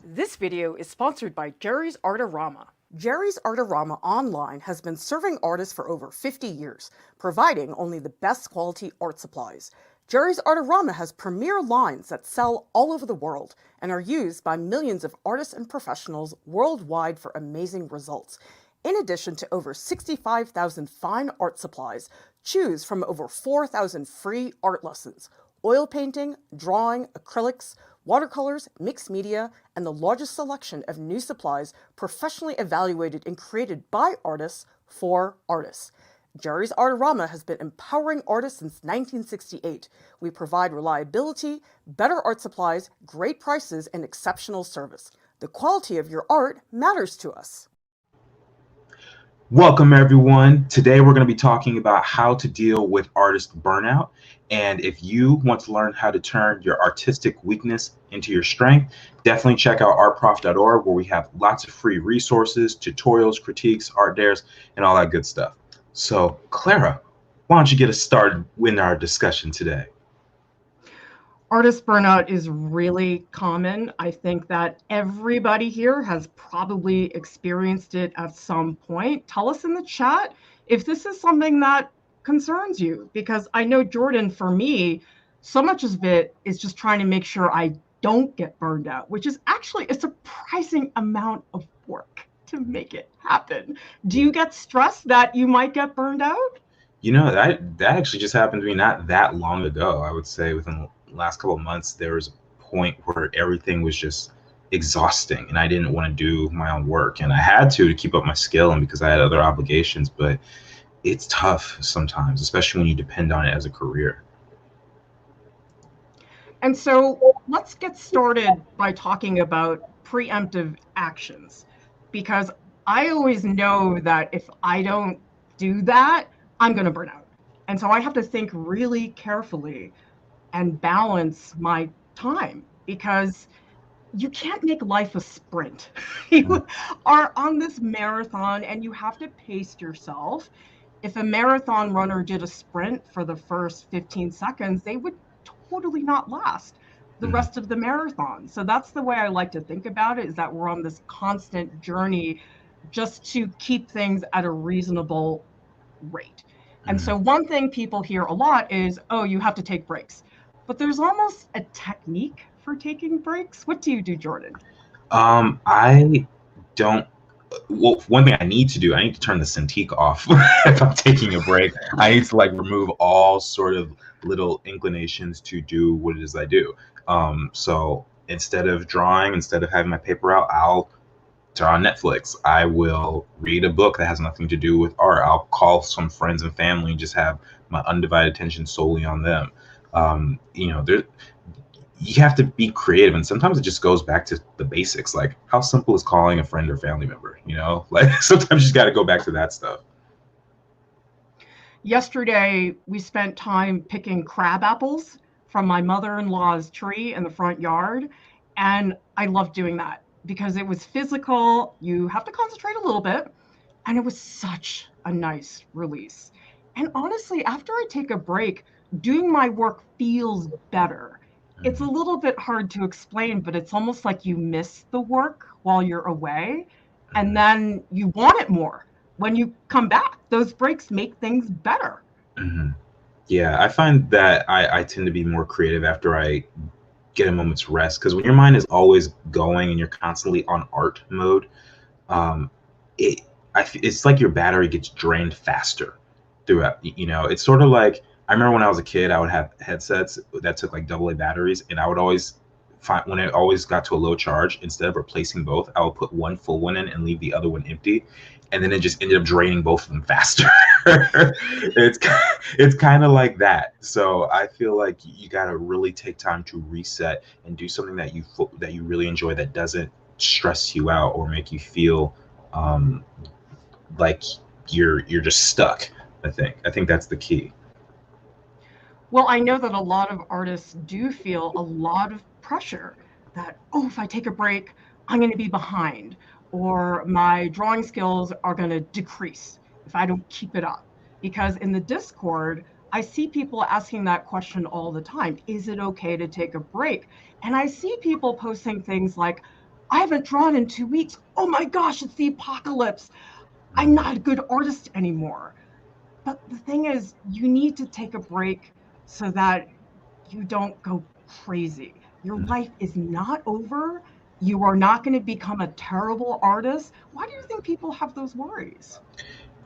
This video is sponsored by Jerry's Artorama. Jerry's Artorama Online has been serving artists for over 50 years, providing only the best quality art supplies. Jerry's Artorama has premier lines that sell all over the world and are used by millions of artists and professionals worldwide for amazing results. In addition to over 65,000 fine art supplies, choose from over 4,000 free art lessons, oil painting, drawing, acrylics, watercolors, mixed media, and the largest selection of new supplies professionally evaluated and created by artists for artists. Jerry's Artorama has been empowering artists since 1968. We provide reliability, better art supplies, great prices, and exceptional service. The quality of your art matters to us. Welcome everyone. Today we're going to be talking about how to deal with artist burnout. And if you want to learn how to turn your artistic weakness into your strength, definitely check out artprof.org, where we have lots of free resources, tutorials, critiques, art dares, and all that good stuff. So Clara, why don't you get us started with our discussion today? Artist burnout is really common. I think that everybody here has probably experienced it at some point. Tell us in the chat if this is something that concerns you, because I know, Jordan, for me, so much of it is just trying to make sure I don't get burned out, which is actually a surprising amount of work to make it happen. Do you get stressed that you might get burned out? You know, that actually just happened to me not that long ago. I would say within last couple of months, there was a point where everything was just exhausting and I didn't want to do my own work, and I had to keep up my skill and because I had other obligations. But it's tough sometimes, especially when you depend on it as a career. And so let's get started by talking about preemptive actions, because I always know that if I don't do that, I'm going to burn out. And so I have to think really carefully and balance my time, because you can't make life a sprint. You are on this marathon and you have to pace yourself. If a marathon runner did a sprint for the first 15 seconds, they would totally not last the rest of the marathon. So that's the way I like to think about it, is that we're on this constant journey just to keep things at a reasonable rate. And so one thing people hear a lot is, oh, you have to take breaks. But there's almost a technique for taking breaks. What do you do, Jordan? I don't. Well, one thing I need to do, I need to turn the Cintiq off if I'm taking a break. I need to remove all sort of little inclinations to do what it is I do. So instead of drawing, instead of having my paper out, I'll turn on Netflix. I will read a book that has nothing to do with art. I'll call some friends and family and just have my undivided attention solely on them. You have to be creative, and sometimes it just goes back to the basics, like how simple is calling a friend or family member, sometimes you just got to go back to that stuff. Yesterday, we spent time picking crab apples from my mother-in-law's tree in the front yard, and I loved doing that because it was physical. You have to concentrate a little bit, and it was such a nice release. And honestly, after I take a break, doing my work feels better. It's a little bit hard to explain, but it's almost like you miss the work while you're away, and then you want it more when you come back. Those breaks make things better. Yeah, I find that I tend to be more creative after I get a moment's rest, because when your mind is always going and you're constantly on art mode, it's like your battery gets drained faster throughout. It's sort of like, I remember when I was a kid, I would have headsets that took AA batteries, and I would always find, when it always got to a low charge, instead of replacing both, I would put one full one in and leave the other one empty, and then it just ended up draining both of them faster. It's kind of like that. So I feel like you got to really take time to reset and do something that you really enjoy, that doesn't stress you out or make you feel like you're just stuck. I think that's the key. Well, I know that a lot of artists do feel a lot of pressure that, oh, if I take a break, I'm going to be behind, or my drawing skills are going to decrease if I don't keep it up. Because in the Discord, I see people asking that question all the time. Is it okay to take a break? And I see people posting things like, I haven't drawn in 2 weeks. Oh my gosh, it's the apocalypse. I'm not a good artist anymore. But the thing is, you need to take a break so that you don't go crazy. Your life is not over. You are not going to become a terrible artist. Why do you think people have those worries?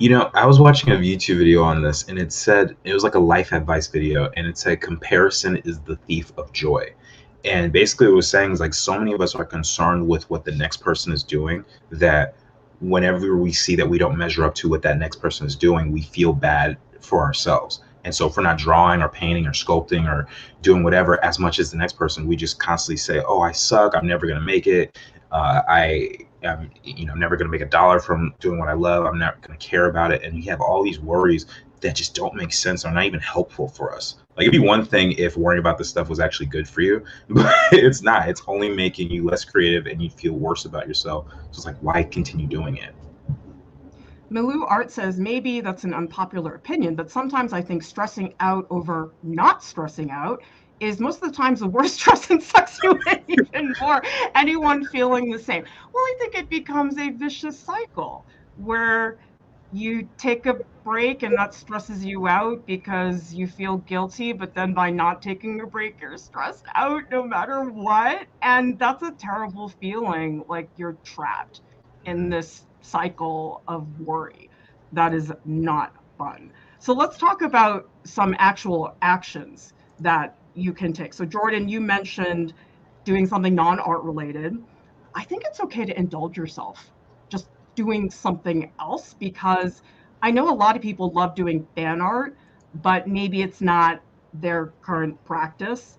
I was watching a YouTube video on this, and it was like a life advice video, and it said comparison is the thief of joy. And basically, what it was saying is like so many of us are concerned with what the next person is doing that whenever we see that we don't measure up to what that next person is doing, we feel bad for ourselves. And so, if we're not drawing or painting or sculpting or doing whatever as much as the next person, we just constantly say, "Oh, I suck. I'm never gonna make it. I'm never going to make $1 from doing what I love. I'm not going to care about it." And you have all these worries that just don't make sense, are not even helpful for us. Like, it'd be one thing if worrying about this stuff was actually good for you, but it's not. It's only making you less creative and you feel worse about yourself. So it's like, why continue doing it? Milou Art says, maybe that's an unpopular opinion, but sometimes I think stressing out over not stressing out is most of the times the worst stress and sucks you in even more. Anyone feeling the same? Well, I think it becomes a vicious cycle where you take a break and that stresses you out because you feel guilty, but then by not taking a break, you're stressed out no matter what. And that's a terrible feeling, like you're trapped in this cycle of worry. That is not fun. So let's talk about some actual actions that you can take. So Jordan, you mentioned doing something non-art related. I think it's okay to indulge yourself just doing something else, because I know a lot of people love doing fan art, but maybe it's not their current practice,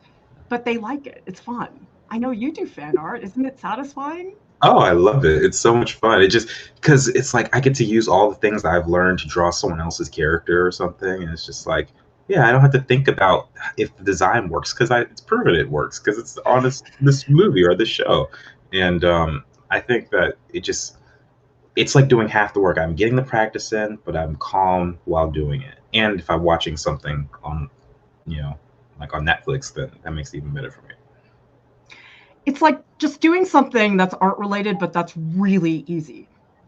but they like it. It's fun. I know you do fan art. Isn't it satisfying? Oh, I love it. It's so much fun. It just because it's like I get to use all the things that I've learned to draw someone else's character or something, and it's just like, yeah, I don't have to think about if the design works because it's proven it works because it's on this movie or this show, and I think that it's like doing half the work. I'm getting the practice in, but I'm calm while doing it. And if I'm watching something on, you know, like on Netflix, then that makes it even better for me. It's like just doing something that's art related, but that's really easy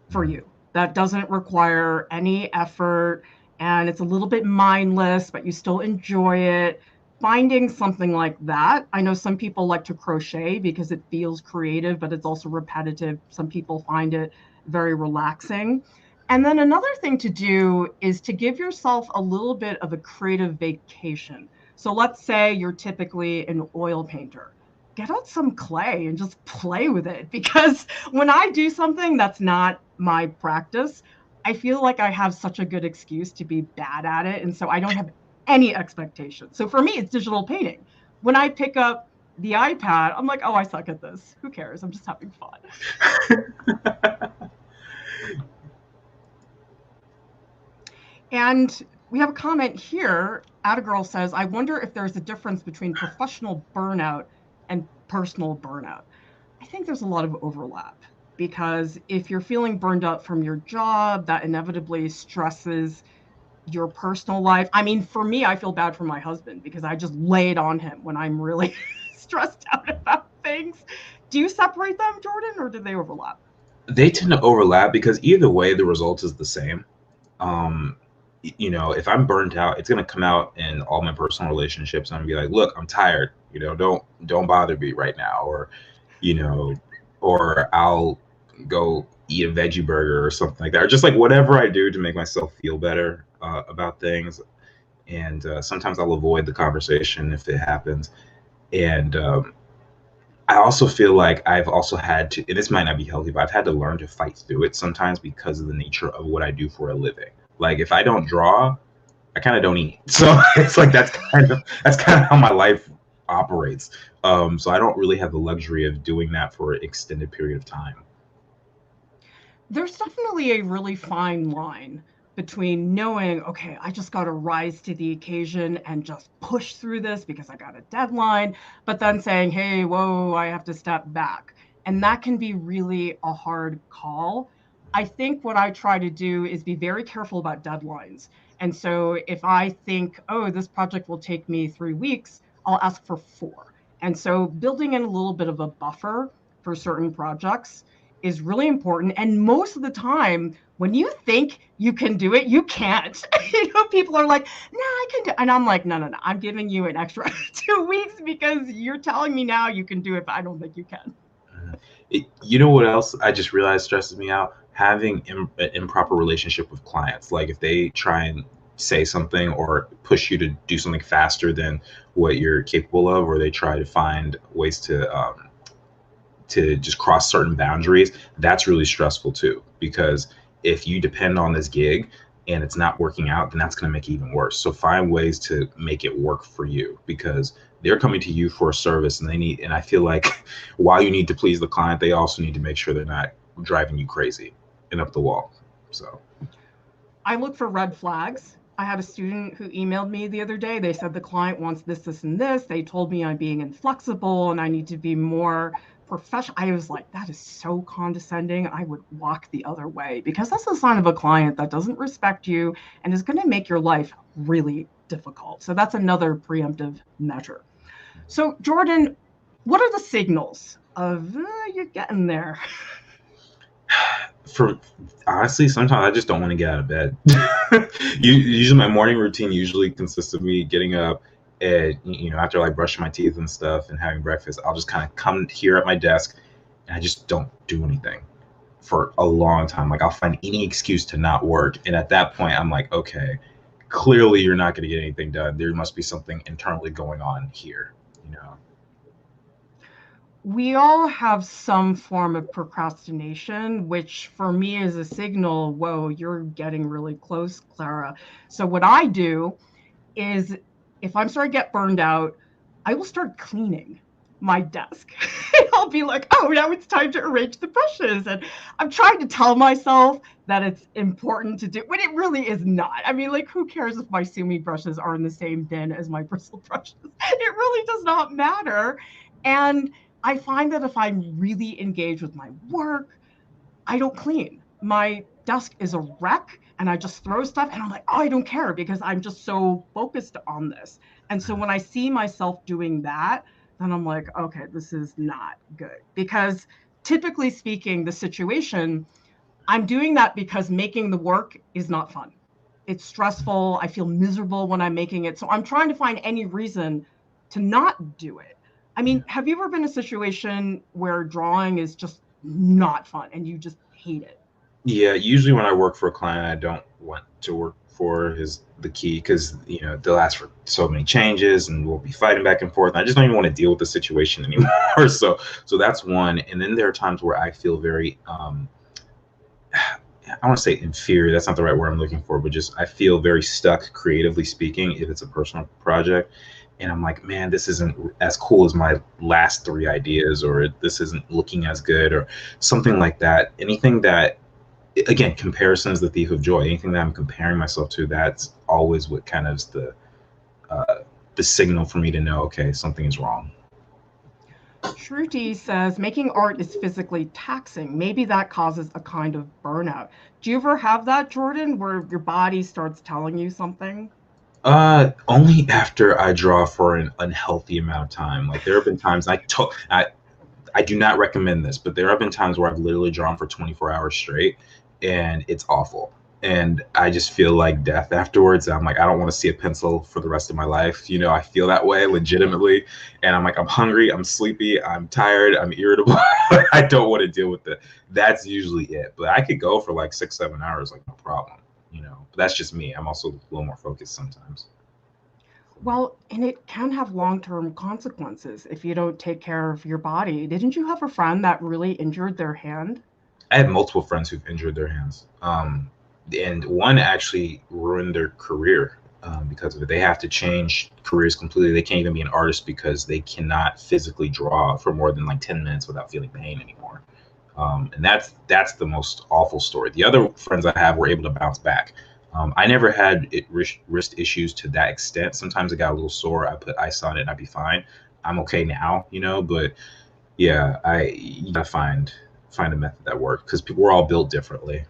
for Mhm. you. That doesn't require any effort and it's a little bit mindless, but you still enjoy it. Finding something like that. I know some people like to crochet because it feels creative, but it's also repetitive. Some people find it very relaxing. And then another thing to do is to give yourself a little bit of a creative vacation. So let's say you're typically an oil painter, get out some clay and just play with it. Because when I do something that's not my practice, I feel like I have such a good excuse to be bad at it. And so I don't have any expectations. So for me, it's digital painting. When I pick up the iPad, I'm like, oh, I suck at this. Who cares? I'm just having fun. And we have a comment here. Attagirl says, I wonder if there's a difference between professional burnout and personal burnout. I think there's a lot of overlap, because if you're feeling burned out from your job, that inevitably stresses your personal life. I mean, for me, I feel bad for my husband because I just lay it on him when I'm really stressed out about things. Do you separate them, Jordan, or do they overlap? They tend to overlap because either way, the result is the same. Um, if I'm burnt out, it's gonna come out in all my personal relationships. I'm gonna be like, look, I'm tired. Don't bother me right now, you know, or I'll go eat a veggie burger or something like that, or just like whatever I do to make myself feel better about things. And sometimes I'll avoid the conversation if it happens. And I also feel like I've also had to, and this might not be healthy, but I've had to learn to fight through it sometimes because of the nature of what I do for a living. Like if I don't draw, I kind of don't eat. So it's like that's kind of how my life operates. So I don't really have the luxury of doing that for an extended period of time. There's definitely a really fine line between knowing, okay, I just got to rise to the occasion and just push through this because I got a deadline, but then saying, hey, whoa, I have to step back. And that can be really a hard call. I think what I try to do is be very careful about deadlines. And so if I think, oh, this project will take me 3 weeks, I'll ask for 4. And so building in a little bit of a buffer for certain projects is really important. And most of the time, when you think you can do it, you can't. People are like, nah, I can do it. And I'm like, no, I'm giving you an extra 2 weeks because you're telling me now you can do it, but I don't think you can. You know what else I just realized stresses me out? Having an improper relationship with clients. Like if they try and say something or push you to do something faster than what you're capable of, or they try to find ways to just cross certain boundaries, that's really stressful too. Because if you depend on this gig and it's not working out, then that's going to make it even worse. So find ways to make it work for you, because they're coming to you for a service and and I feel like while you need to please the client, they also need to make sure they're not driving you crazy and up the wall. So I look for red flags. I had a student who emailed me the other day. They said the client wants this, this, and this. They told me I'm being inflexible and I need to be more professional. I was like, that is so condescending. I would walk the other way, because that's a sign of a client that doesn't respect you and is going to make your life really difficult. So that's another preemptive measure. So Jordan, what are the signals of you're getting there? for honestly, sometimes I just don't want to get out of bed. Usually my morning routine usually consists of me getting up and, after like brushing my teeth and stuff and having breakfast, I'll just kind of come here at my desk and I just don't do anything for a long time. Like I'll find any excuse to not work. And at that point I'm like, okay, clearly you're not going to get anything done. There must be something internally going on here, you know? We all have some form of procrastination, which for me is a signal, whoa, you're getting really close, Clara. So what I do is, if I'm starting to get burned out, I will start cleaning my desk. I'll be like, oh, now it's time to arrange the brushes. And I'm trying to tell myself that it's important to do, when it really is not. I mean, like, who cares if my Sumi brushes are in the same bin as my bristle brushes? It really does not matter. And I find that if I'm really engaged with my work, I don't clean. My desk is a wreck and I just throw stuff and I'm like, oh, I don't care because I'm just so focused on this. And so when I see myself doing that, then I'm like, okay, this is not good. Because typically speaking, the situation, I'm doing that because making the work is not fun. It's stressful. I feel miserable when I'm making it. So I'm trying to find any reason to not do it. I mean, have you ever been in a situation where drawing is just not fun and you just hate it? Yeah, usually when I work for a client I don't want to work for is the key, because they'll ask for so many changes and we'll be fighting back and forth. And I just don't even want to deal with the situation anymore. So that's one. And then there are times where I feel very I want to say inferior. That's not the right word I'm looking for, but just I feel very stuck creatively speaking if it's a personal project. And I'm like, man, this isn't as cool as my last three ideas, or this isn't looking as good, or something like that. Anything that, again, comparison is the thief of joy. Anything that I'm comparing myself to, that's always what kind of is the signal for me to know, okay, something is wrong. Shruti says making art is physically taxing. Maybe that causes a kind of burnout. Do you ever have that, Jordan, where your body starts telling you something? Only after I draw for an unhealthy amount of time. Like there have been times I do not recommend this, but there have been times where I've literally drawn for 24 hours straight and it's awful. And I just feel like death afterwards. I'm like, I don't want to see a pencil for the rest of my life. I feel that way legitimately. And I'm like, I'm hungry, I'm sleepy, I'm tired, I'm irritable. I don't want to deal with it. That's usually it. But I could go for like 6, 7 hours, like no problem. But that's just me. I'm also a little more focused sometimes. Well, and it can have long-term consequences if you don't take care of your body. Didn't you have a friend that really injured their hand? I have multiple friends who've injured their hands. And one actually ruined their career because of it. They have to change careers completely. They can't even be an artist because they cannot physically draw for more than like 10 minutes without feeling pain anymore. And that's the most awful story. The other friends I have were able to bounce back. I never had wrist issues to that extent. Sometimes I got a little sore. I put ice on it and I'd be fine. I'm okay now, but yeah, you gotta find a method that works, because we're all built differently.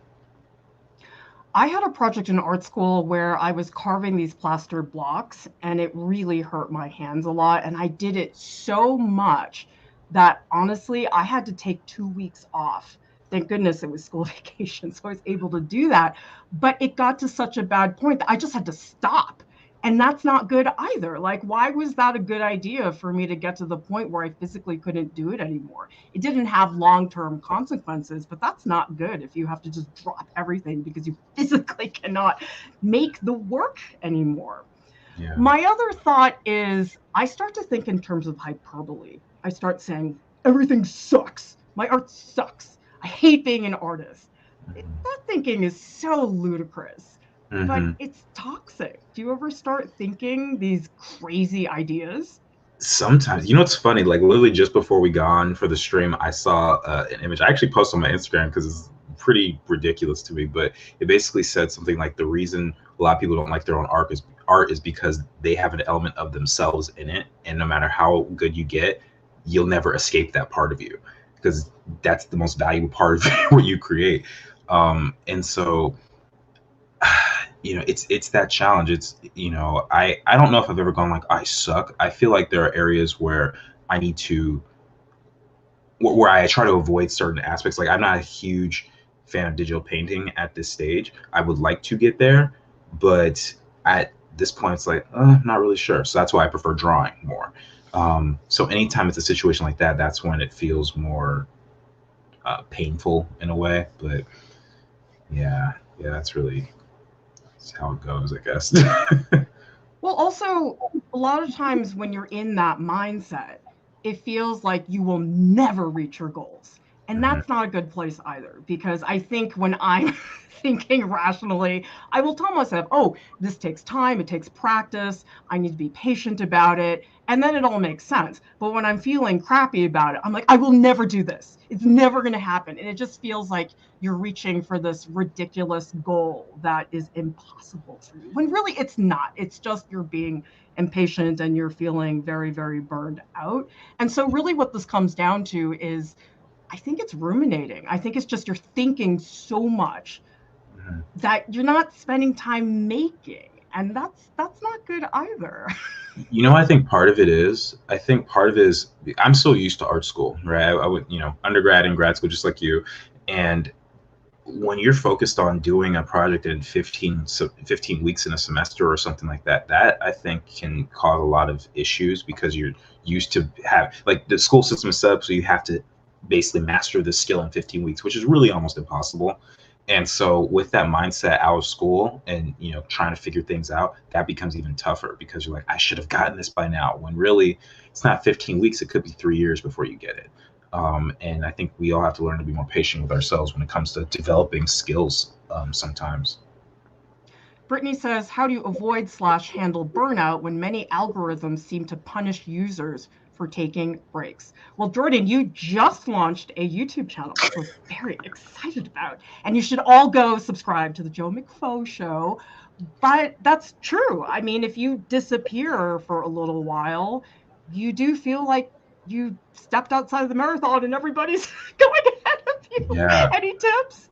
I had a project in art school where I was carving these plaster blocks and it really hurt my hands a lot. And I did it so much that honestly, I had to take 2 weeks off. Thank goodness it was school vacation, so I was able to do that. But it got to such a bad point that I just had to stop. And that's not good either. Like, why was that a good idea for me to get to the point where I physically couldn't do it anymore? It didn't have long-term consequences, but that's not good if you have to just drop everything because you physically cannot make the work anymore. Yeah. My other thought is I start to think in terms of hyperbole. I start saying, everything sucks. My art sucks. I hate being an artist. That thinking is so ludicrous, but Mm-hmm. it's toxic. Do you ever start thinking these crazy ideas? Sometimes, it's funny. Like literally just before we got on for the stream, I saw an image. I actually posted on my Instagram because it's pretty ridiculous to me. But it basically said something like the reason a lot of people don't like their own art is because they have an element of themselves in it, and no matter how good you get, you'll never escape that part of you because that's the most valuable part of what you create. And so it's that challenge. I don't know if I've ever gone like I suck. I feel like there are areas where I need to where I try to avoid certain aspects. Like I'm not a huge fan of digital painting at this stage. I would like to get there, but at this point it's like I'm not really sure. So that's why I prefer drawing more. So anytime it's a situation like that, that's when it feels more painful in a way. But yeah, that's how it goes, I guess. Well, also, a lot of times when you're in that mindset, it feels like you will never reach your goals. And Mhm. that's not a good place either, because I think when I'm thinking rationally, I will tell myself, oh, this takes time, it takes practice, I need to be patient about it. And then it all makes sense. But when I'm feeling crappy about it, I'm like, I will never do this. It's never going to happen. And it just feels like you're reaching for this ridiculous goal that is impossible for you when really it's not. It's just you're being impatient and you're feeling very, very burned out. And so really what this comes down to is I think it's ruminating. I think it's just you're thinking so much Mhm. that you're not spending time making, and that's not good either. I think part of it is. I think part of it is I'm so used to art school, right? I would, undergrad and grad school, just like you. And when you're focused on doing a project in 15 weeks in a semester or something like that, that I think can cause a lot of issues because you're used to have, like, the school system is set up so you have to basically master this skill in 15 weeks, which is really almost impossible. And so with that mindset out of school and, trying to figure things out, that becomes even tougher because you're like, I should have gotten this by now, when really it's not 15 weeks, it could be 3 years before you get it. And I think we all have to learn to be more patient with ourselves when it comes to developing skills sometimes. Brittany says, how do you avoid/handle burnout when many algorithms seem to punish users for taking breaks? Well, Jordan, you just launched a YouTube channel, which we're very excited about. And you should all go subscribe to the Joe McFo Show. But that's true. I mean, if you disappear for a little while, you do feel like you stepped outside of the marathon and everybody's going ahead of you. Yeah. Any tips?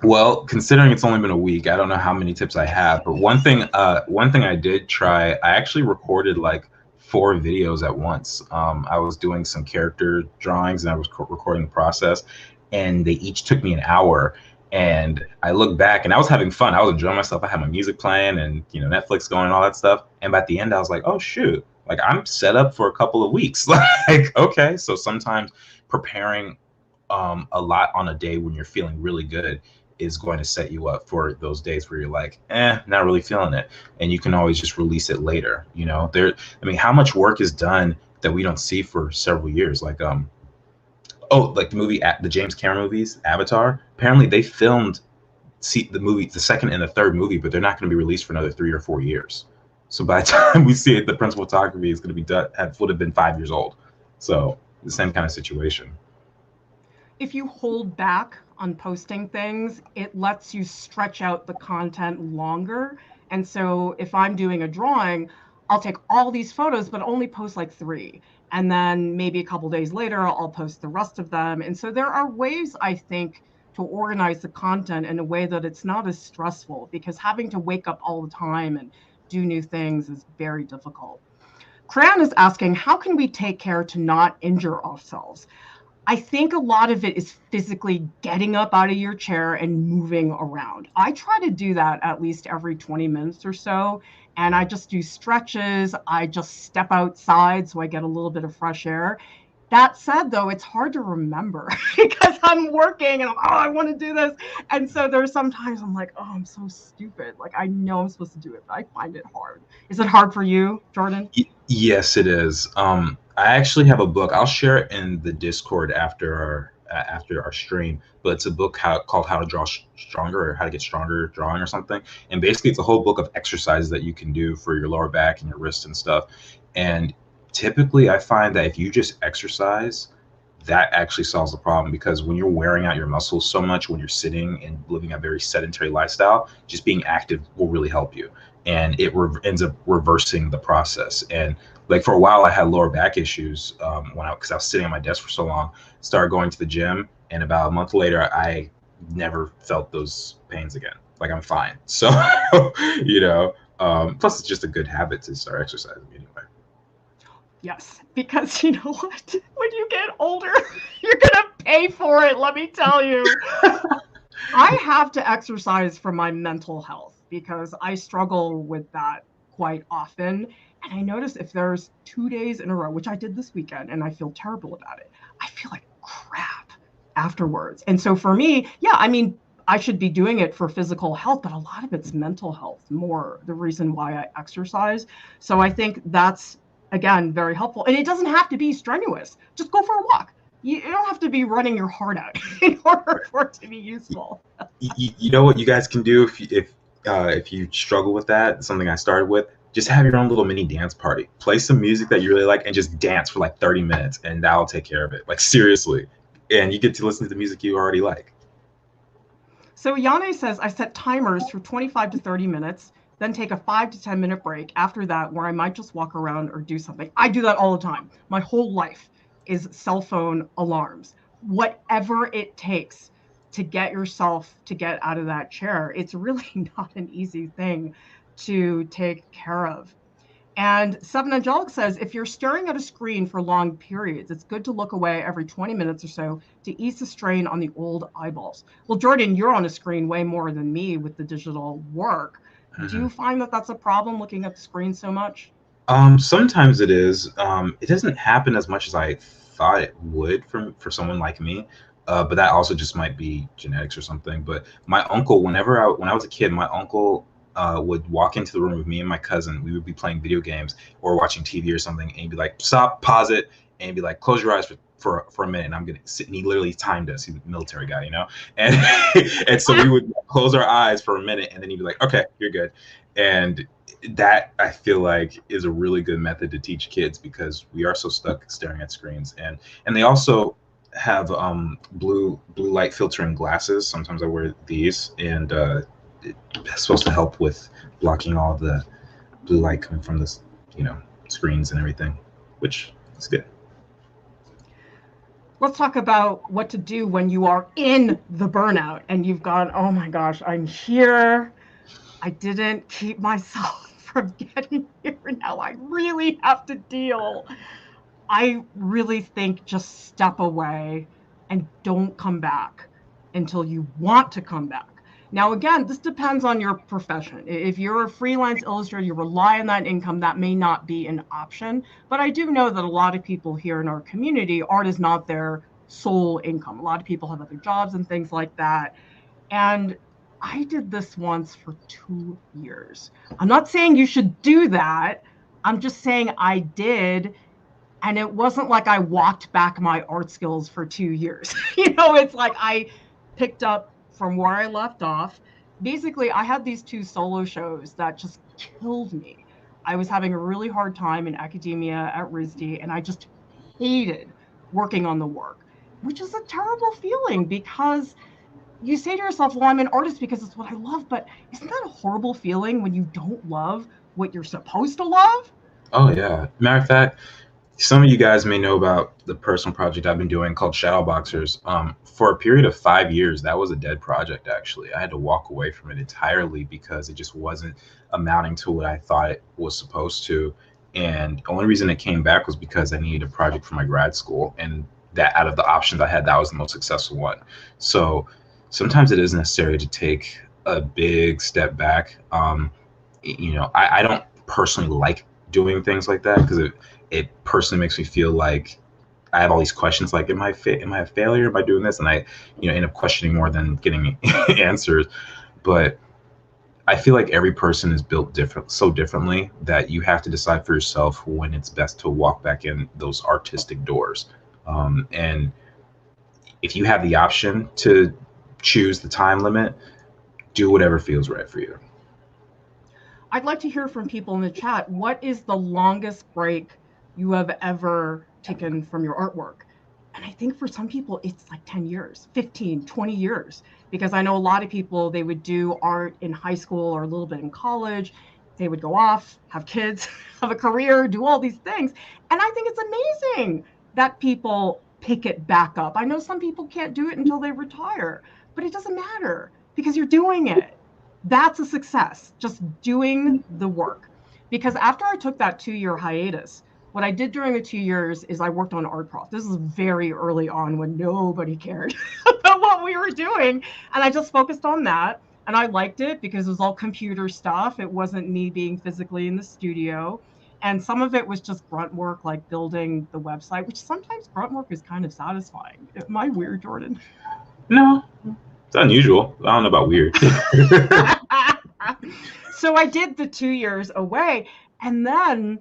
Well, considering it's only been a week, I don't know how many tips I have. But one thing I did try, I actually recorded like 4 videos at once. I was doing some character drawings and I was recording the process, and they each took me an hour. And I look back and I was having fun. I was enjoying myself. I had my music playing and Netflix going and all that stuff. And by the end, I was like, oh shoot, like I'm set up for a couple of weeks. Like, okay, so sometimes preparing a lot on a day when you're feeling really good is going to set you up for those days where you're like, not really feeling it. And you can always just release it later. How much work is done that we don't see for several years? Like, like the James Cameron movies, Avatar. Apparently they filmed the second and the third movie, but they're not going to be released for another 3 or 4 years. So by the time we see it, the principal photography is going to be done, would have been 5 years old. So the same kind of situation. If you hold back on posting things, it lets you stretch out the content longer. And so if I'm doing a drawing, I'll take all these photos, but only post like 3. And then maybe a couple days later, I'll post the rest of them. And so there are ways, I think, to organize the content in a way that it's not as stressful, because having to wake up all the time and do new things is very difficult. Cran is asking, how can we take care to not injure ourselves? I think a lot of it is physically getting up out of your chair and moving around. I try to do that at least every 20 minutes or so. And I just do stretches. I just step outside so I get a little bit of fresh air. That said, though, it's hard to remember because I'm working and I want to do this. And so there's sometimes I'm like, oh, I'm so stupid. Like, I know I'm supposed to do it, but I find it hard. Is it hard for you, Jordan? Yes, it is. I actually have a book. I'll share it in the Discord after our stream. But it's a book called How to Draw Stronger, or How to Get Stronger Drawing, or something. And basically, it's a whole book of exercises that you can do for your lower back and your wrists and stuff. And typically, I find that if you just exercise, that actually solves the problem, because when you're wearing out your muscles so much when you're sitting and living a very sedentary lifestyle, just being active will really help you, and it ends up reversing the process. And like for a while I had lower back issues because I was sitting at my desk for so long. Started going to the gym, and about a month later I never felt those pains again. Like, I'm fine. So plus it's just a good habit to start exercising anyway. Yes, because you know what? When you get older, you're going to pay for it, let me tell you. I have to exercise for my mental health because I struggle with that quite often. And I notice if there's 2 days in a row, which I did this weekend, and I feel terrible about it, I feel like crap afterwards. And so for me, yeah, I mean, I should be doing it for physical health, but a lot of it's mental health more the reason why I exercise. So I think that's, again, very helpful. And it doesn't have to be strenuous. Just go for a walk. You don't have to be running your heart out in order for it to be useful. You know what you guys can do if you struggle with that, something I started with, just have your own little mini dance party. Play some music that you really like and just dance for like 30 minutes, and that'll take care of it. Like, seriously. And you get to listen to the music you already like. So Yane says, I set timers for 25 to 30 minutes, then take a 5 to 10 minute break after that, where I might just walk around or do something. I do that all the time. My whole life is cell phone alarms. Whatever it takes to get yourself to get out of that chair, it's really not an easy thing to take care of. And Seven Angelic says, if you're staring at a screen for long periods, it's good to look away every 20 minutes or so to ease the strain on the old eyeballs. Well, Jordan, you're on a screen way more than me with the digital work. Mm-hmm. Do you find that that's a problem, looking at the screen so much? Sometimes it is. It doesn't happen as much as I thought it would for someone like me. But that also just might be genetics or something. But my uncle, when I was a kid, my uncle would walk into the room with me and my cousin. We would be playing video games or watching TV or something, and he'd be like, stop, pause it, and he'd be like, close your eyes for a minute, and I'm gonna sit. And he literally timed us. He's a military guy, and and so we would close our eyes for a minute, and then he'd be like, okay, you're good. And that, I feel like, is a really good method to teach kids, because we are so stuck staring at screens. And they also have blue light filtering glasses. Sometimes I wear these, and it's supposed to help with blocking all the blue light coming from this, screens and everything, which is good. Let's talk about what to do when you are in the burnout and you've gone, oh my gosh, I'm here. I didn't keep myself from getting here. Now I really have to deal. I really think just step away and don't come back until you want to come back. Now, again, this depends on your profession. If you're a freelance illustrator, you rely on that income, that may not be an option. But I do know that a lot of people here in our community, art is not their sole income. A lot of people have other jobs and things like that. And I did this once for 2 years. I'm not saying you should do that. I'm just saying I did. And it wasn't like I walked back my art skills for 2 years. It's like I picked up from where I left off. Basically, I had these 2 solo shows that just killed me. I was having a really hard time in academia at RISD, and I just hated working on the work, which is a terrible feeling, because you say to yourself, well, I'm an artist because it's what I love, but isn't that a horrible feeling when you don't love what you're supposed to love? Oh, yeah. Matter of fact, some of you guys may know about the personal project I've been doing called Shadowboxers. For a period of 5 years, that was a dead project, actually. I had to walk away from it entirely because it just wasn't amounting to what I thought it was supposed to. And the only reason it came back was because I needed a project for my grad school, and that out of the options I had, that was the most successful one. So sometimes it is necessary to take a big step back. I don't personally like doing things like that because it personally makes me feel like I have all these questions like, am I a failure? Am I doing this? And I, end up questioning more than getting answers. But I feel like every person is built so differently that you have to decide for yourself when it's best to walk back in those artistic doors. And if you have the option to choose the time limit, do whatever feels right for you. I'd like to hear from people in the chat. What is the longest break you have ever taken from your artwork? And I think for some people, it's like 10 years, 15, 20 years, because I know a lot of people, they would do art in high school or a little bit in college. They would go off, have kids, have a career, do all these things. And I think it's amazing that people pick it back up. I know some people can't do it until they retire, but it doesn't matter because you're doing it. That's a success, just doing the work. Because after I took that 2-year hiatus, what I did during the 2 years is I worked on Art Prof. This is very early on when nobody cared about what we were doing. And I just focused on that. And I liked it because it was all computer stuff. It wasn't me being physically in the studio. And some of it was just grunt work, like building the website, which sometimes grunt work is kind of satisfying. Am I weird, Jordan? No, it's unusual. I don't know about weird. So I did the 2 years away, and then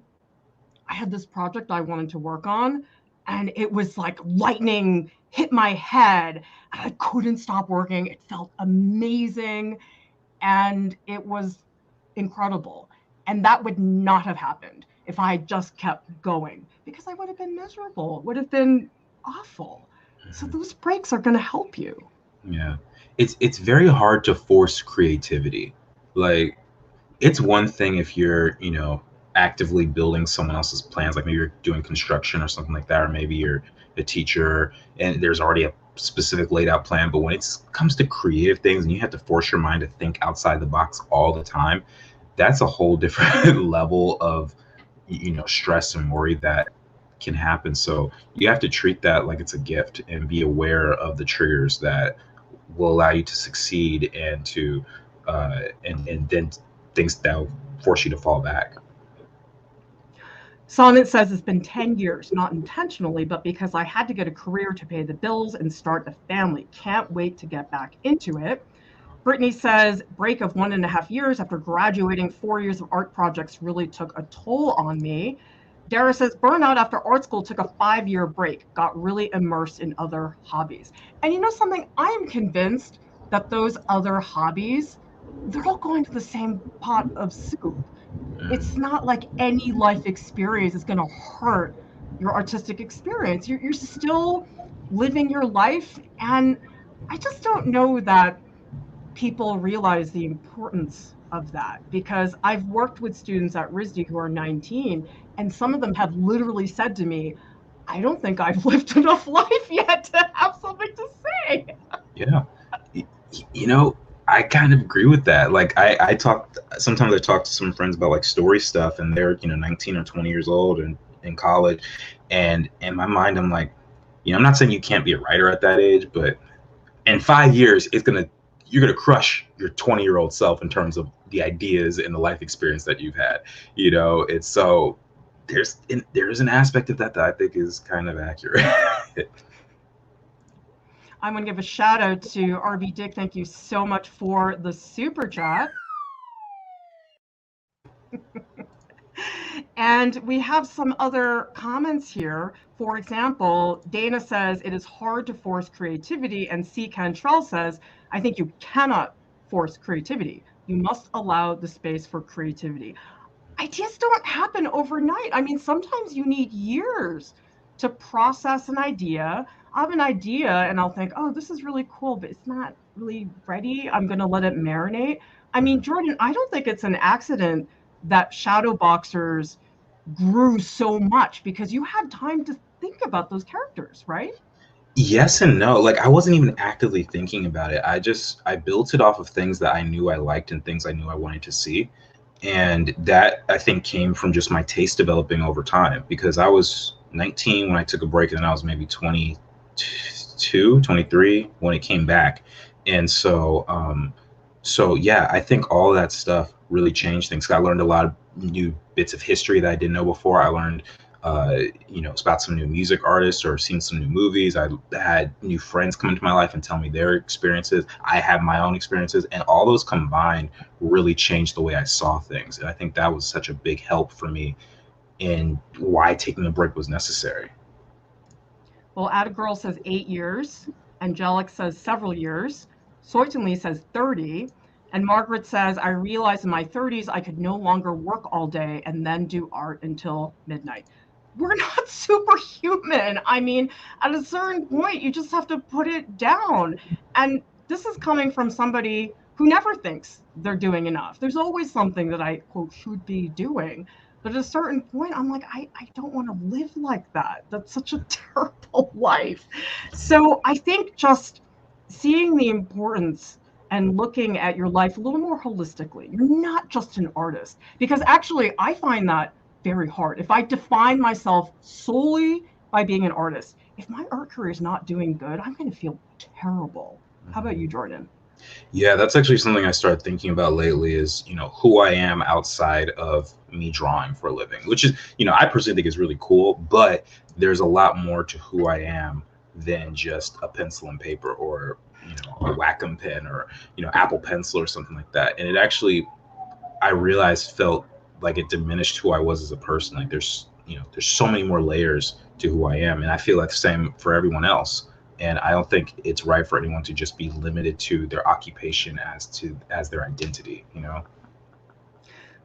I had this project I wanted to work on, and it was like lightning hit my head. I couldn't stop working. It felt amazing, and it was incredible. And that would not have happened if I just kept going, because I would have been miserable. It would have been awful. So those breaks are going to help you. Yeah. It's very hard to force creativity. Like, it's one thing if you're, actively building someone else's plans, like maybe you're doing construction or something like that, or maybe you're a teacher and there's already a specific laid out plan. But when it comes to creative things and you have to force your mind to think outside the box all the time, that's a whole different level of, stress and worry that can happen. So you have to treat that like it's a gift and be aware of the triggers that will allow you to succeed and to and then things that will force you to fall back. Sonnet says it's been 10 years, not intentionally, but because I had to get a career to pay the bills and start a family. Can't wait to get back into it. Brittany says break of 1.5 years after graduating. 4 years of art projects really took a toll on me. Dara says burnout after art school, took a 5-year break, got really immersed in other hobbies. And you know something? I am convinced that those other hobbies, they're all going to the same pot of soup. It's not like any life experience is going to hurt your artistic experience. You're still living your life. And I just don't know that people realize the importance of that, because I've worked with students at RISD who are 19, and some of them have literally said to me, I don't think I've lived enough life yet to have something to say. Yeah. I kind of agree with that. Like sometimes I talk to some friends about like story stuff, and they're, 19 or 20 years old and in college. And in my mind, I'm like, I'm not saying you can't be a writer at that age, but in 5 years, you're going to crush your 20-year-old self in terms of the ideas and the life experience that you've had. It's so there's an aspect of that I think is kind of accurate. I'm going to give a shout out to RB Dick. Thank you so much for the super chat. And we have some other comments here. For example, Dana says it is hard to force creativity, and C. Cantrell says, I think you cannot force creativity. You must allow the space for creativity. Ideas don't happen overnight. I mean, sometimes you need years to process an idea. I have an idea and I'll think, oh, this is really cool, but it's not really ready. I'm going to let it marinate. I mean, Jordan, I don't think it's an accident that shadow boxers grew so much, because you had time to think about those characters, right? Yes and no. Like, I wasn't even actively thinking about it. I built it off of things that I knew I liked and things I knew I wanted to see. And that, I think, came from just my taste developing over time, because I was 19 when I took a break, and then I was maybe 22, 23 when it came back. And so yeah, I think all that stuff really changed things. I learned a lot of new bits of history that I didn't know before. I learned, about some new music artists, or seen some new movies. I had new friends come into my life and tell me their experiences. I had my own experiences, and all those combined really changed the way I saw things. And I think that was such a big help for me in why taking a break was necessary. Well, Atta Girl says 8 years. Angelic says several years. Soitanly says 30. And Margaret says, I realized in my 30s I could no longer work all day and then do art until midnight. We're not superhuman. I mean, at a certain point, you just have to put it down. And this is coming from somebody who never thinks they're doing enough. There's always something that I, quote, should be doing. But at a certain point, I'm like, I don't want to live like that. That's such a terrible life. So I think just seeing the importance and looking at your life a little more holistically. You're not just an artist, because actually I find that very hard. If I define myself solely by being an artist, if my art career is not doing good, I'm going to feel terrible. How about you, Jordan? Yeah, that's actually something I started thinking about lately, is, who I am outside of me drawing for a living, which is, I personally think is really cool, but there's a lot more to who I am than just a pencil and paper, or, a Wacom pen, or, Apple Pencil or something like that. And it actually, I realized, felt like it diminished who I was as a person. Like there's so many more layers to who I am. And I feel like the same for everyone else. And I don't think it's right for anyone to just be limited to their occupation as their identity.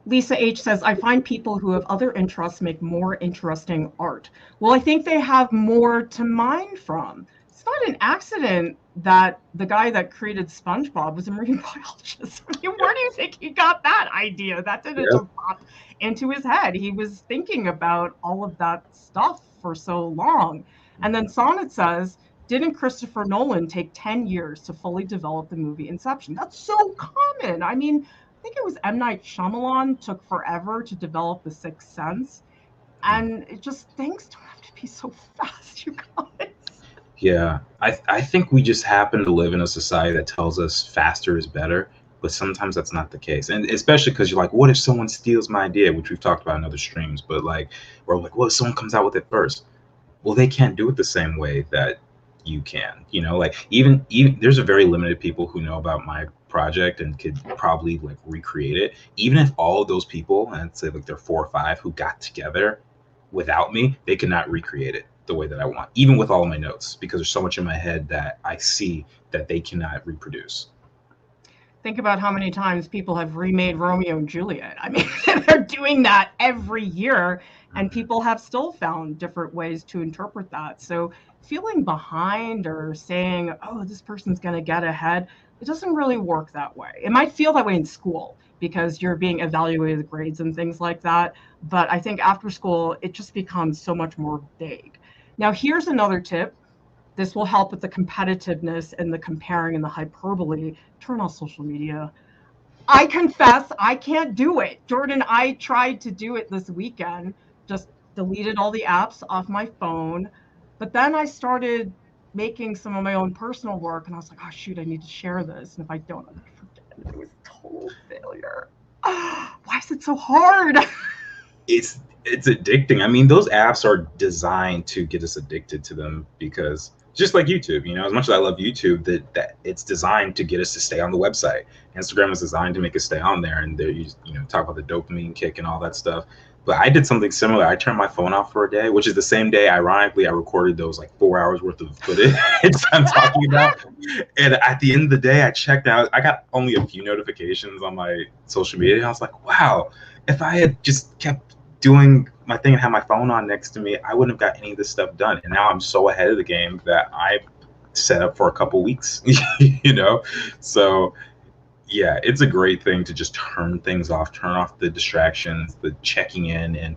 Lisa H says, I find people who have other interests make more interesting art. Well, I think they have more to mine from. It's not an accident that the guy that created SpongeBob was a marine biologist. I mean, where do you think he got that idea? That didn't Yeah. just pop into his head. He was thinking about all of that stuff for so long. And then Sonnet says, didn't Christopher Nolan take 10 years to fully develop the movie Inception? That's so common. I mean, I think it was M. Night Shyamalan took forever to develop The Sixth Sense. And it just, things don't have to be so fast, you guys. Yeah, I think we just happen to live in a society that tells us faster is better, but sometimes that's not the case. And especially because you're like, what if someone steals my idea, which we've talked about in other streams, but like, or like, what if someone comes out with it first? Well, they can't do it the same way that you can. Like, even there's a very limited people who know about my project and could probably like recreate it. Even if all of those people, and I'd say like there are 4 or 5 who got together without me, they could not recreate it the way that I want, even with all of my notes, because there's so much in my head that I see that they cannot reproduce. Think about how many times people have remade Romeo and Juliet. I mean, they're doing that every year, and people have still found different ways to interpret that. So feeling behind or saying, oh, this person's going to get ahead, it doesn't really work that way. It might feel that way in school because you're being evaluated with grades and things like that. But I think after school, it just becomes so much more vague. Now, here's another tip. This will help with the competitiveness and the comparing and the hyperbole. Turn off social media. I confess, I can't do it. Jordan, I tried to do it this weekend, just deleted all the apps off my phone. But then I started making some of my own personal work, and I was like, oh, shoot, I need to share this. And if I don't, I'm going to forget. It was a total failure. Why is it so hard? It's addicting. I mean, those apps are designed to get us addicted to them, because just like YouTube, as much as I love YouTube, that it's designed to get us to stay on the website. Instagram is designed to make us stay on there, and there talk about the dopamine kick and all that stuff. But I did something similar. I turned my phone off for a day, which is the same day, ironically, I recorded those like 4 hours worth of footage I'm talking about. And at the end of the day, I checked out. I got only a few notifications on my social media, and I was like, wow, if I had just kept doing my thing and had my phone on next to me, I wouldn't have got any of this stuff done. And now I'm so ahead of the game that I set up for a couple weeks, So yeah, it's a great thing to just turn things off, turn off the distractions, the checking in, and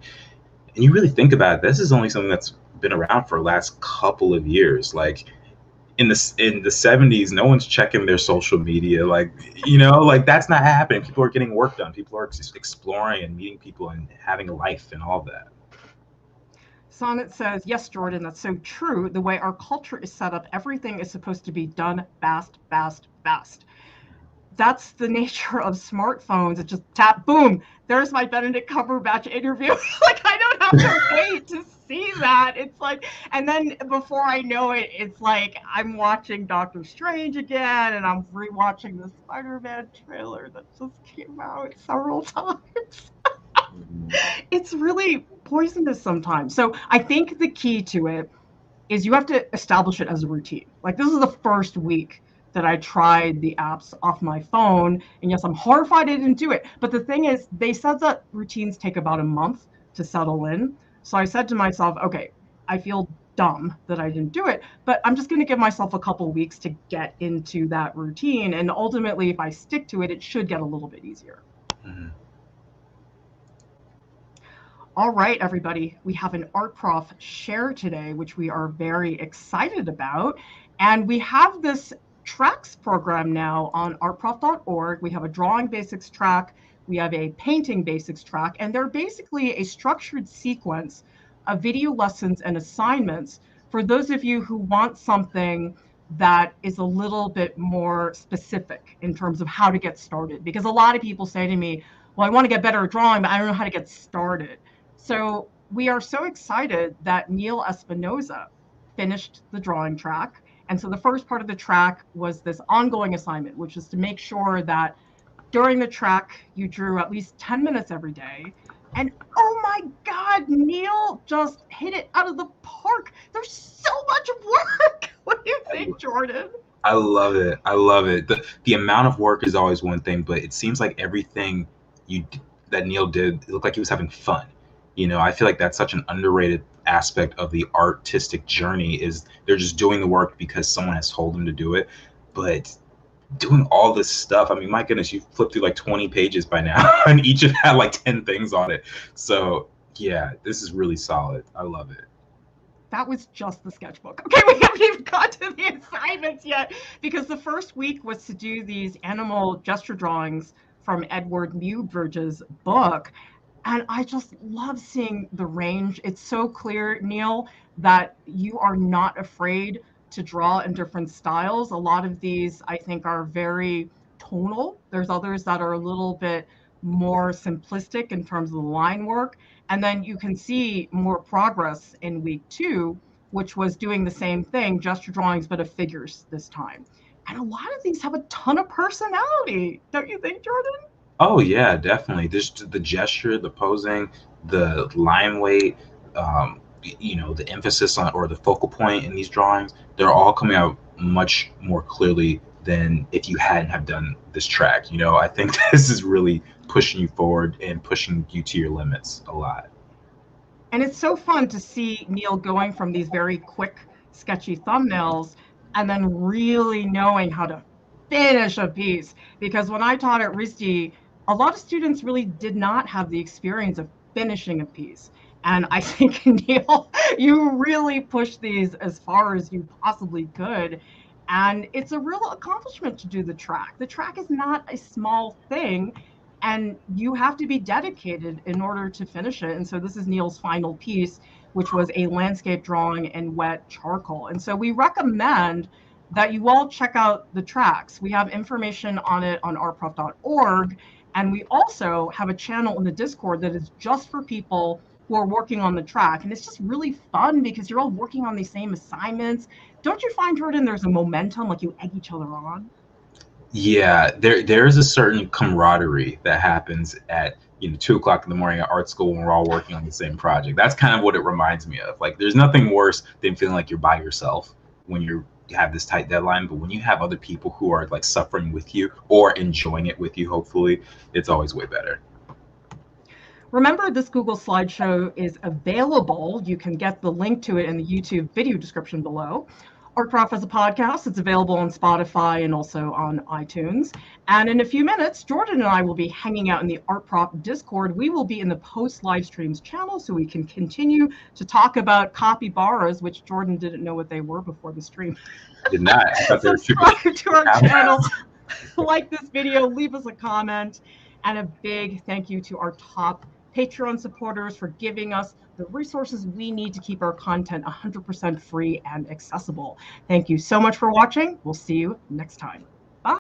you really think about it. This is only something that's been around for the last couple of years. Like, in the 70s, no one's checking their social media. Like, like that's not happening. People are getting work done. People are just exploring and meeting people and having a life and all that. Sonnet says, yes, Jordan, that's so true. The way our culture is set up, everything is supposed to be done fast, fast, fast. That's the nature of smartphones. It just tap, boom, there's my Benedict Cumberbatch interview. Like, I don't have to wait to see that. It's like, and then before I know it, it's like I'm watching Doctor Strange again, and I'm rewatching the Spider-Man trailer that just came out several times. It's really poisonous sometimes. So I think the key to it is you have to establish it as a routine. Like, this is the first week that I tried the apps off my phone. And yes, I'm horrified I didn't do it. But the thing is, they said that routines take about a month to settle in. So I said to myself, okay, I feel dumb that I didn't do it, but I'm just going to give myself a couple weeks to get into that routine. And ultimately, if I stick to it, it should get a little bit easier. Mm-hmm. All right, everybody, we have an art prof share today, which we are very excited about. And we have this tracks program now on artprof.org. We have a drawing basics track, we have a painting basics track, and they're basically a structured sequence of video lessons and assignments for those of you who want something that is a little bit more specific in terms of how to get started. Because a lot of people say to me, well, I want to get better at drawing, but I don't know how to get started. So we are so excited that Neil Espinoza finished the drawing track. And so the first part of the track was this ongoing assignment, which is to make sure that during the track, you drew at least 10 minutes every day. And oh my God, Neil just hit it out of the park. There's so much work. What do you think, Jordan? I love it. I love it. The amount of work is always one thing, but it seems like everything that Neil did, it looked like he was having fun. I feel like that's such an underrated aspect of the artistic journey is they're just doing the work because someone has told them to do it. But doing all this stuff, I mean, my goodness, you've flipped through like 20 pages by now and each have had like 10 things on it. So yeah, this is really solid. I love it. That was just the sketchbook. Okay, we haven't even got to the assignments yet because the first week was to do these animal gesture drawings from Edward Muybridge's book. And I just love seeing the range. It's so clear, Neil, that you are not afraid to draw in different styles. A lot of these, I think, are very tonal. There's others that are a little bit more simplistic in terms of the line work. And then you can see more progress in week 2, which was doing the same thing, gesture drawings, but of figures this time. And a lot of these have a ton of personality. Don't you think, Jordan? Oh yeah, definitely. There's the gesture, the posing, the line weight, the emphasis on or the focal point in these drawings. They're all coming out much more clearly than if you hadn't have done this track. I think this is really pushing you forward and pushing you to your limits a lot. And it's so fun to see Neil going from these very quick, sketchy thumbnails and then really knowing how to finish a piece. Because when I taught at RISD, a lot of students really did not have the experience of finishing a piece. And I think, Neil, you really pushed these as far as you possibly could. And it's a real accomplishment to do the track. The track is not a small thing, and you have to be dedicated in order to finish it. And so this is Neil's final piece, which was a landscape drawing in wet charcoal. And so we recommend that you all check out the tracks. We have information on it on artprof.org. And we also have a channel in the Discord that is just for people who are working on the track. And it's just really fun because you're all working on these same assignments. Don't you find, Jordan, there's a momentum, like you egg each other on? Yeah, there's a certain camaraderie that happens at 2 o'clock in the morning at art school when we're all working on the same project. That's kind of what it reminds me of. Like, there's nothing worse than feeling like you're by yourself when you have this tight deadline, but when you have other people who are like suffering with you or enjoying it with you, hopefully, it's always way better. Remember, this Google slideshow is available. You can get the link to it in the YouTube video description below. Art Prof as a podcast. It's available on Spotify and also on iTunes. And in a few minutes, Jordan and I will be hanging out in the Art Prof Discord. We will be in the post live streams channel so we can continue to talk about capybaras, which Jordan didn't know what they were before the stream. I did not. I thought they were Subscribe to our channel, like this video, leave us a comment, and a big thank you to our top Patreon supporters for giving us the resources we need to keep our content 100% free and accessible. Thank you so much for watching. We'll see you next time.